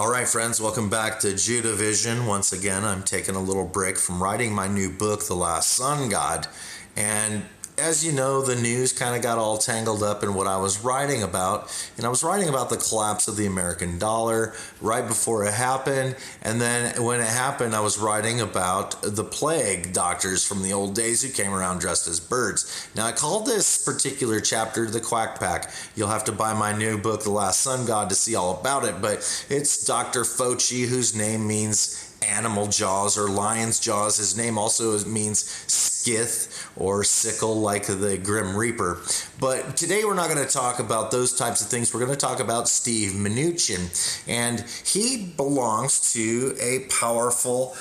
All right, friends, welcome back to Judah Vision. Once again, I'm taking a little break from writing my new book, The Last Sun God. And as you know, the news kind of got all tangled up in what I was writing about. And I was writing about the collapse of the American dollar right before it happened. And then when it happened, I was writing about the plague doctors from the old days who came around dressed as birds. Now, I called this particular chapter the Quack Pack. You'll have to buy my new book, The Last Sun God, to see all about it. But it's Dr. Fauci, whose name means animal jaws or lion's jaws. His name also means skith or sickle, like the Grim Reaper. But today we're not going to talk about those types of things. We're going to talk about Steve Mnuchin, and he belongs to a powerful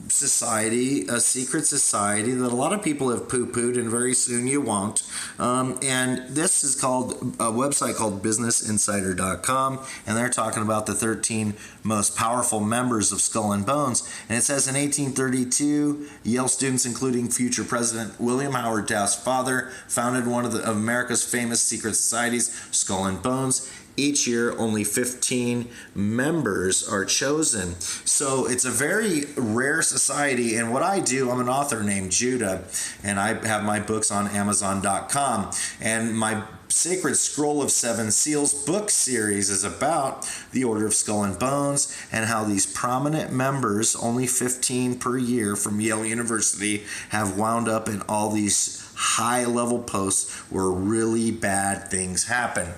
society, a secret society that a lot of people have poo-pooed, and very soon you won't. And this is called a website called businessinsider.com, and they're talking about the 13 most powerful members of Skull and Bones. And it says in 1832, Yale students, including future President William Howard Taft's father, founded one of America's famous secret societies, Skull and Bones. Each year, only 15 members are chosen. So it's a very rare society. And what I do, I'm an author named Judah, and I have my books on Amazon.com. And my Sacred Scroll of Seven Seals book series is about the Order of Skull and Bones and how these prominent members, only 15 per year from Yale University, have wound up in all these high-level posts where really bad things happen.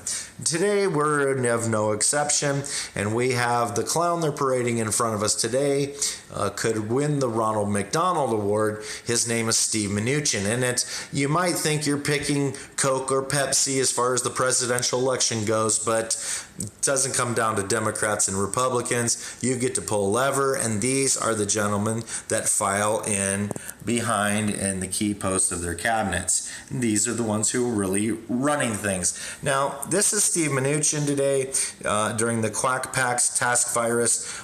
Today, we're of no exception, and we have the clown they're parading in front of us today could win the Ronald McDonald Award. His name is Steve Mnuchin, and you might think you're picking Coke or Pepsi as far as the presidential election goes, but it doesn't come down to Democrats and Republicans. You get to pull a lever, and these are the gentlemen that file in behind in the key posts of their cabinets. And these are the ones who are really running things. Now, this is Steve Mnuchin today during the Quack Pack's Task Force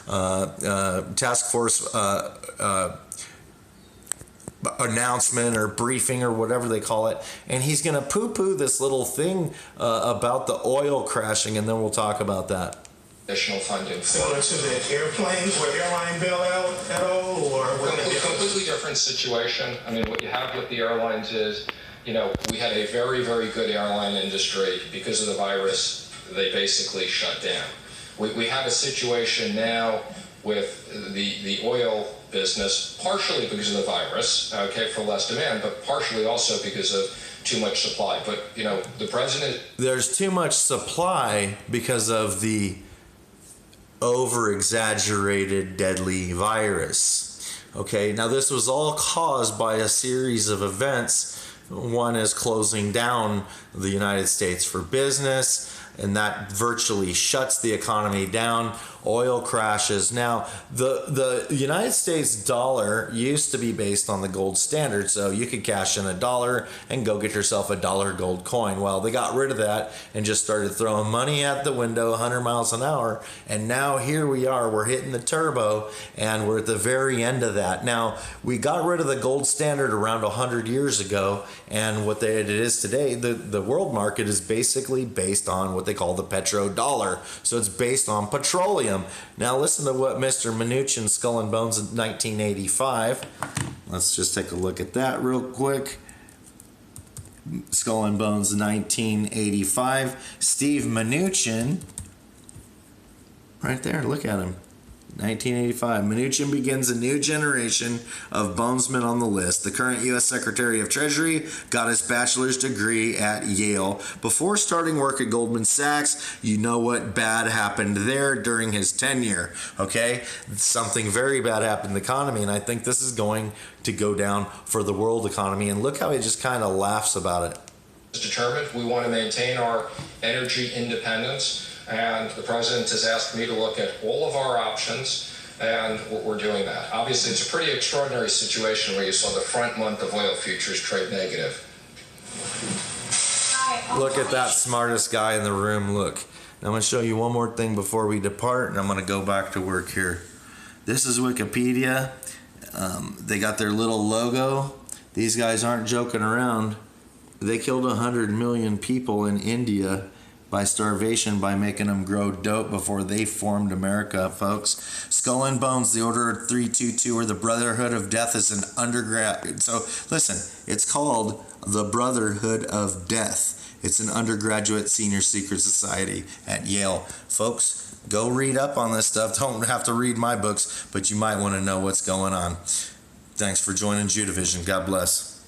announcement or briefing or whatever they call it, and he's going to poo-poo this little thing about the oil crashing, and then we'll talk about that. Additional funding. Similar to the airplanes or airline bailout at all, or completely different situation. I mean, what you have with the airlines is, you know, we had a very, very good airline industry. Because of the virus, they basically shut down. We have a situation now with the oil business, partially because of the virus, okay, for less demand, but partially also because of too much supply. But, you know, the president... There's too much supply because of the over-exaggerated deadly virus. Okay, now this was all caused by a series of events. One is closing down the United States for business, and that virtually shuts the economy down. Oil crashes. Now, the United States dollar used to be based on the gold standard, so you could cash in $1 and go get yourself a dollar gold coin. Well, they got rid of that and just started throwing money at the window 100 miles an hour, and now here we are. We're hitting the turbo, and we're at the very end of that. Now, we got rid of the gold standard around 100 years ago, and what it is today, the world market is basically based on what they call the petrodollar. So it's based on petroleum. Now listen to what Mr. Mnuchin, Skull and Bones in 1985. Let's just take a look at that real quick. Skull and Bones 1985. Steve Mnuchin. Right there, look at him. 1985. Mnuchin begins a new generation of bonesmen on the list. The current U.S. Secretary of Treasury got his bachelor's degree at Yale. Before starting work at Goldman Sachs, you know what bad happened there during his tenure, okay? Something very bad happened in the economy, and I think this is going to go down for the world economy. And look how he just kind of laughs about it. Determined. We want to maintain our energy independence. And the president has asked me to look at all of our options, and we're doing that. Obviously, it's a pretty extraordinary situation where you saw the front month of oil futures trade negative. Look at that smartest guy in the room. Look. Now I'm going to show you one more thing before we depart, and I'm going to go back to work here. This is Wikipedia. They got their little logo. These guys aren't joking around. They killed 100 million people in India by starvation by making them grow dope before they formed America, folks. Skull and Bones, the Order of 322, or the Brotherhood of Death is an undergrad. So listen, it's called the Brotherhood of Death. It's an undergraduate senior secret society at Yale. Folks, go read up on this stuff. Don't have to read my books, but you might want to know what's going on. Thanks for joining Judavision. God bless.